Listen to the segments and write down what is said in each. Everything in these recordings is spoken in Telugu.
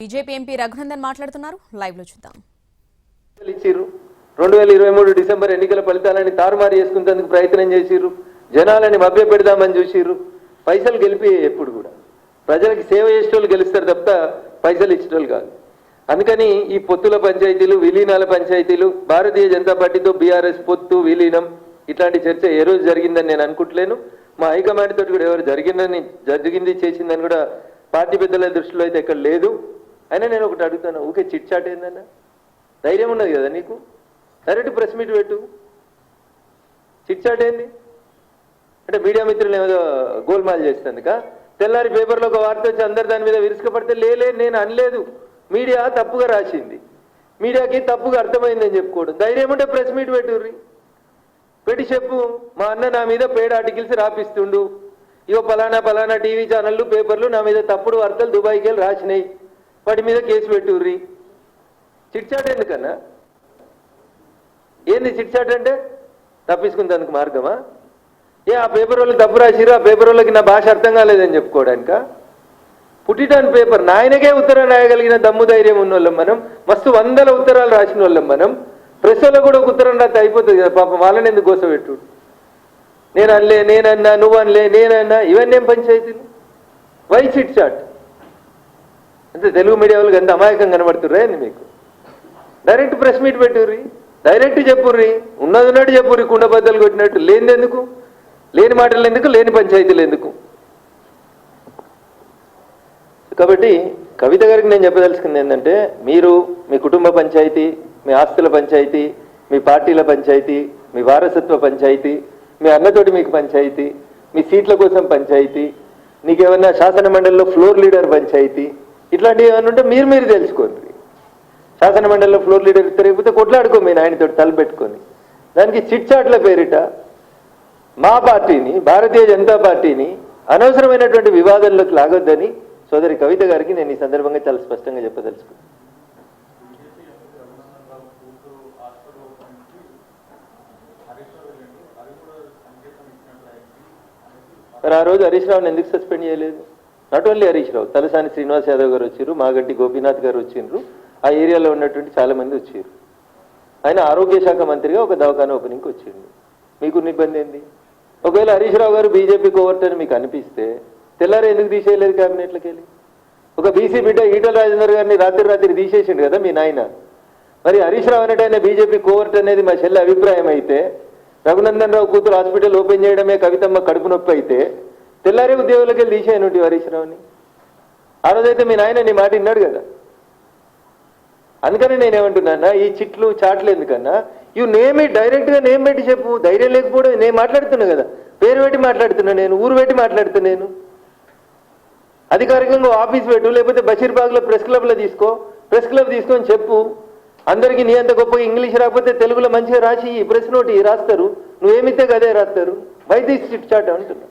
బీజేపీ ఎంపీ రఘునందన్ మాట్లాడుతున్నారు. లైవ్ లో చూద్దాం. 2023 డిసెంబర్ ఎన్నికల ఫలితాలని తారుమారు చేసుకునేందుకు ప్రయత్నం చేసిర్రు. జనాలని మభ్య పెడదామని చూసిర్రు. పైసలు గెలిపి ఎప్పుడు కూడా ప్రజలకు సేవ చేసేటోళ్ళు గెలుస్తారు తప్ప పైసలు ఇచ్చేటోళ్ళు కాదు. అందుకని ఈ పొత్తుల పంచాయతీలు, విలీనాల పంచాయతీలు, భారతీయ జనతా పార్టీతో బీఆర్ఎస్ పొత్తు విలీనం ఇట్లాంటి చర్చ ఏ రోజు జరిగిందని నేను అనుకుంటలేను. మా హైకమాండ్ తోటి కూడా ఎవరు జరిగింది చేసిందని కూడా పార్టీ పెద్దల దృష్టిలో అయితే ఎక్కడ లేదు. అయినా నేను ఒకటి అడుగుతాను, ఊకే చిట్ చాట్ ఏందన్నా? ధైర్యం ఉన్నది కదా నీకు? డైరెక్ట్ ప్రెస్ మీట్ పెట్టు. చిట్ చాట్ ఏంది అంటే మీడియా మిత్రులు ఏదో గోల్మాల్ చేస్తుందిక. తెల్లారి పేపర్లో ఒక వార్త వచ్చి అందరు దాని మీద విరుసుకపడితే లేలే నేను అనలేదు, మీడియా తప్పుగా రాసింది, మీడియాకి తప్పుగా అర్థమైందని చెప్పుకోవడం. ధైర్యం ఉంటే ప్రెస్ మీట్ పెట్టుర్రి, పెట్టి చెప్పు మా అన్న నా మీద పేడ్ ఆర్టికల్స్ రాపిస్తుండు, ఇగో పలానా టీవీ ఛానళ్ళు పేపర్లు నా మీద తప్పుడు వార్తలు దుబాయ్కి వెళ్ళి రాసినాయి, వాటి మీద కేసు పెట్టుర్రి. చిట్చాట్ ఎందుకన్నా? ఏంది చిట్చాట్ అంటే? తప్పించుకుందానికి మార్గమా? ఆ పేపర్ వాళ్ళు తప్పు రాసిరు, ఆ పేపర్ వాళ్ళకి నా భాష అర్థం కాలేదని చెప్పుకోవడానిక? పుట్టిటాన్ పేపర్ నాయనకే ఉత్తరం రాయగలిగిన దమ్ము ధైర్యం ఉన్న వాళ్ళం మనం. మస్తు వందల ఉత్తరాలు రాసిన వాళ్ళం మనం. ప్రెస్ వాళ్ళకు కూడా ఒక ఉత్తరం రాస్తే అయిపోతుంది కదా పాపం, వాళ్ళని ఎందుకు గోసపెట్టు? నేను అనలే, నేనన్నా, నువ్వు అనలే, నేనన్నా, ఇవన్నీ ఏం పంచాయతీలు? వై చిట్ చాట్ అంటే? తెలుగు మీడియా వాళ్ళకి ఎంత అమాయకం కనబడుతుర్రా ఏంది మీకు? డైరెక్ట్ ప్రెస్ మీట్ పెట్టుర్రి, డైరెక్ట్ చెప్పుర్రి, ఉన్నది చెప్పుర్రి, కుండబద్దలు కొట్టినట్టు. లేనిదెందుకు? లేని మాటలు ఎందుకు? లేని పంచాయతీలు ఎందుకు? కాబట్టి కవిత గారికి నేను చెప్పదలుచుకుంది ఏంటంటే, మీరు మీ కుటుంబ పంచాయతీ, మీ ఆస్తుల పంచాయతీ, మీ పార్టీల పంచాయతీ, మీ వారసత్వ పంచాయతీ, మీ అన్నతోటి మీకు పంచాయతీ, మీ సీట్ల కోసం పంచాయతీ, నీకేమన్నా శాసన మండలిలో ఫ్లోర్ లీడర్ పంచాయతీ, ఇట్లాంటివి ఏమన్నా ఉంటే మీరు తెలుసుకోండి. శాసన మండలిలో ఫ్లోర్ లీడర్ తిరగకపోతే కొట్లాడుకో మీ నాయనతో తలపెట్టుకొని. దానికి చిట్ చాట్ల పేరిట మా పార్టీని, భారతీయ జనతా పార్టీని అనవసరమైనటువంటి వివాదంలోకి లాగొద్దని సోదరి కవిత గారికి నేను ఈ సందర్భంగా చాలా స్పష్టంగా చెప్పదలుచుకున్నాను. మరి ఆ రోజు హరీష్ రావుని ఎందుకు సస్పెండ్ చేయలేదు? నాట్ ఓన్లీ హరీష్ రావు, తలసాని శ్రీనివాస్ యాదవ్ గారు వచ్చారు, మాగంటి గోపీనాథ్ గారు వచ్చిండ్రు, ఆ ఏరియాలో ఉన్నటువంటి చాలా మంది వచ్చారు. ఆయన ఆరోగ్య శాఖ మంత్రిగా ఒక దవాఖానా ఓపెనింగ్కి వచ్చిండు. మీకున్న ఇబ్బంది ఏంది? ఒకవేళ హరీష్ రావు గారు బీజేపీ కోవర్ట్ అని మీకు అనిపిస్తే తెల్లారి ఎందుకు తీసేయలేదు క్యాబినెట్లోకి వెళ్ళి? ఒక బీసీ బిడ్డ ఈటల రాజేందర్ గారిని రాత్రి తీసేసిండు కదా మీ నాయన. మరి హరీష్ రావు అనేటైనా బీజేపీ కోవర్ట్ అనేది మా చెల్లి అభిప్రాయం అయితే, రఘునందన్ రావు కూతురు హాస్పిటల్ ఓపెన్ చేయడమే కవితమ్మ కడుపు నొప్పి అయితే, తెల్లారే ఉద్యోగులకి వెళ్ళి తీసేయనుంటి హరీష్ రావుని. ఆ రోజైతే మీ నాయన నీ మాట విన్నాడు కదా. అందుకని నేనేమంటున్నా, ఈ చిట్లు చాట్లు ఎందుకన్నా, ఇవి నేమి డైరెక్ట్గా నేమ్ పెట్టి చెప్పు. ధైర్యం లేకపోవడం, నేను మాట్లాడుతున్నా కదా, పేరు పెట్టి మాట్లాడుతున్నా, నేను ఊరు పెట్టి మాట్లాడుతున్నా, నేను అధికారికంగా ఆఫీస్ పెట్టు, లేకపోతే బషీర్బాగ్లో ప్రెస్ క్లబ్లో తీసుకో, ప్రెస్ క్లబ్ తీసుకొని చెప్పు. అందరికీ నీ అంత గొప్పగా ఇంగ్లీష్ రాకపోతే తెలుగులో మంచిగా రాసి ఈ ప్రెస్ నోట్ రాస్తారు, నువ్వేమితే అదే రాస్తారు. వై దిస్ చిట్ చాట్ అంటున్నా.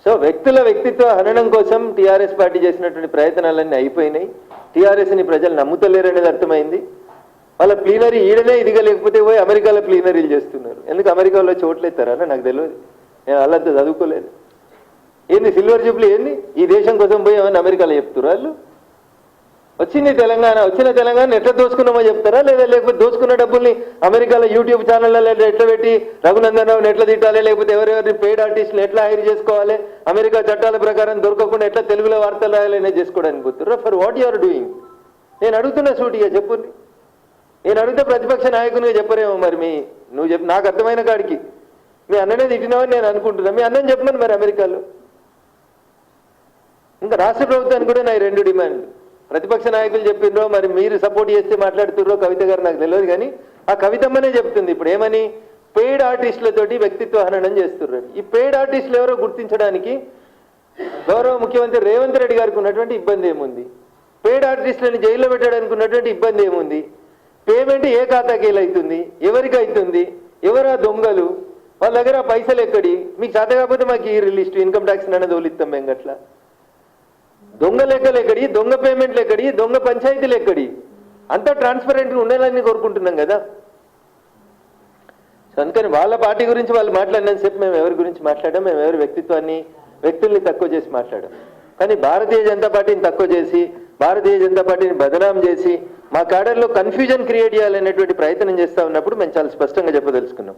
సో వ్యక్తిత్వ హననం కోసం టీఆర్ఎస్ పార్టీ చేసినటువంటి ప్రయత్నాలన్నీ అయిపోయినాయి. టీఆర్ఎస్ని ప్రజలు నమ్ముతలేరనేది అర్థమైంది. వాళ్ళ ప్లీనరీ ఈడనే ఇదిగా లేకపోతే పోయి అమెరికాలో ప్లీనరీలు చేస్తున్నారు. ఎందుకు అమెరికాలో చోట్లు ఎత్తారా నాకు తెలియదు, నేను వాళ్ళంతా చదువుకోలేదు. ఏంది సిల్వర్ జూబ్లీ ఏంది? ఈ దేశం కోసం పోయి ఏమన్నా అమెరికాలో చెప్తున్నారు వాళ్ళు? వచ్చిన తెలంగాణ ఎట్లా దోచుకున్నామో చెప్తారా, లేకపోతే దోచుకున్న డబ్బుల్ని అమెరికాలో యూట్యూబ్ ఛానళ్ళలో ఎట్లా పెట్టి రఘునందన్ రావుని ఎట్లా తిట్టాలి, లేకపోతే ఎవరెవరిని పెయిడ్ ఆర్టిస్టులు ఎట్లా హైర్ చేసుకోవాలి, అమెరికా చట్టాల ప్రకారం దొరకకుండా ఎట్లా తెలుగులో వార్తలు రాయాలనే చేసుకోవడానికి పోతుర్రా? For what you are doing? నేను అడుగుతున్నా సూటిగా చెప్పుర్రి. నేను అడిగితే ప్రతిపక్ష నాయకునిగా చెప్పరేమో. మరి నువ్వు చెప్పు, నాకు అర్థమైన కాడికి మీ అన్ననే తిట్టినావని నేను అనుకుంటున్నా. మీ అన్నని చెప్పమని మరి అమెరికాలో. ఇంకా రాష్ట్ర ప్రభుత్వానికి కూడా నా 2 డిమాండ్లు. ప్రతిపక్ష నాయకులు చెప్పిండ్రో మరి మీరు సపోర్ట్ చేస్తే మాట్లాడుతుర్రో కవిత గారు నాకు తెలియదు, కానీ ఆ కవితమ్మనే చెప్తుంది ఇప్పుడు ఏమని, పెయిడ్ ఆర్టిస్టులతోటి వ్యక్తిత్వ హననం చేస్తుర్రని. ఈ పెయిడ్ ఆర్టిస్టులు ఎవరో గుర్తించడానికి గౌరవ ముఖ్యమంత్రి రేవంత్ రెడ్డి గారికి ఉన్నటువంటి ఇబ్బంది ఏముంది? పెయిడ్ ఆర్టిస్టులను జైల్లో పెట్టడానికి ఉన్నటువంటి ఇబ్బంది ఏముంది? పేమెంట్ ఏ ఖాతాకి అవుతుంది, ఎవరికి అవుతుంది, ఎవరా దొంగలు, వాళ్ళ దగ్గర పైసలు ఎక్కడి? మీకు చేత కాకపోతే మాకు ఈ లిస్టు ఇన్కమ్ ట్యాక్స్ అనేది వదిలిస్తాం మేము. గట్లా దొంగ లెక్కలు ఎక్కడి, దొంగ పేమెంట్లు ఎక్కడి, దొంగ పంచాయతీలు ఎక్కడి? అంతా ట్రాన్స్పరెంట్గా ఉండాలని కోరుకుంటున్నాం కదా. అందుకని వాళ్ళ పార్టీ గురించి వాళ్ళు మాట్లాడినంతసేపు మేము ఎవరి గురించి మాట్లాడాం, మేము ఎవరి వ్యక్తుల్ని తక్కువ చేసి మాట్లాడాం. కానీ భారతీయ జనతా పార్టీని తక్కువ చేసి భారతీయ జనతా పార్టీని బదనాం చేసి మా క్యాడర్లో కన్ఫ్యూజన్ క్రియేట్ చేయాలనేటువంటి ప్రయత్నం చేస్తూ ఉన్నప్పుడు మేము చాలా స్పష్టంగా చెప్పదలుచుకున్నాం.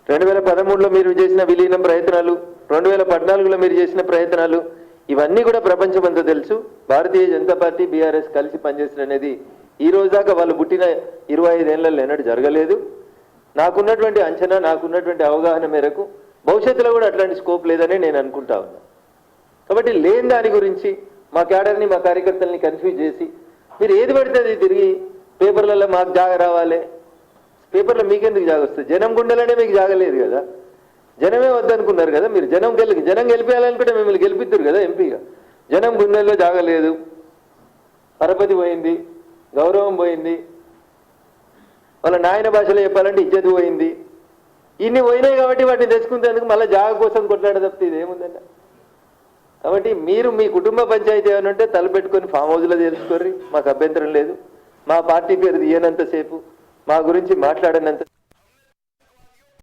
2013లో మీరు చేసిన విలీనం ప్రయత్నాలు, 2014లో మీరు చేసిన ప్రయత్నాలు, ఇవన్నీ కూడా ప్రపంచమంతా తెలుసు. భారతీయ జనతా పార్టీ బీఆర్ఎస్ కలిసి పనిచేసిన అనేది ఈ రోజు దాకా వాళ్ళు పుట్టిన 25 ఏళ్లలో ఎన్నడూ జరగలేదు. నాకున్నటువంటి అంచనా, నాకున్నటువంటి అవగాహన మేరకు భవిష్యత్తులో కూడా అట్లాంటి స్కోప్ లేదని నేను అనుకుంటా ఉన్నా. కాబట్టి లేని దాని గురించి మా క్యాడర్ని, మా కార్యకర్తల్ని కన్ఫ్యూజ్ చేసి మీరు ఏది పడితే అది తిరిగి పేపర్లలో మాకు జాగ రావాలి, పేపర్లో మీకెందుకు జాగ వస్తుంది? జనం గుండెలనే మీకు జాగలేదు కదా, జనమే వద్దనుకున్నారు కదా మీరు. జనం గెలిపేయాలనుకుంటే మిమ్మల్ని గెలిపిద్దరు కదా ఎంపీగా. జనం గుండెల్లో జాగలేదు, పరపతి పోయింది, గౌరవం పోయింది, వాళ్ళ నాయన భాషలో చెప్పాలంటే ఇజ్జత్ పోయింది. ఇన్ని పోయినాయి కాబట్టి వాటిని తెచ్చుకునేందుకు మళ్ళీ జాగ కోసం కొట్లాడ తప్పితే ఇదేముందన్న. కాబట్టి మీరు మీ కుటుంబ పంచాయతీ ఏమైనా ఉంటే తలపెట్టుకొని ఫామ్ హౌస్లో తెలుసుకోర్రి, మాకు అభ్యంతరం లేదు. మా పార్టీ పేరు తీయనంతసేపు, మా గురించి మాట్లాడనంత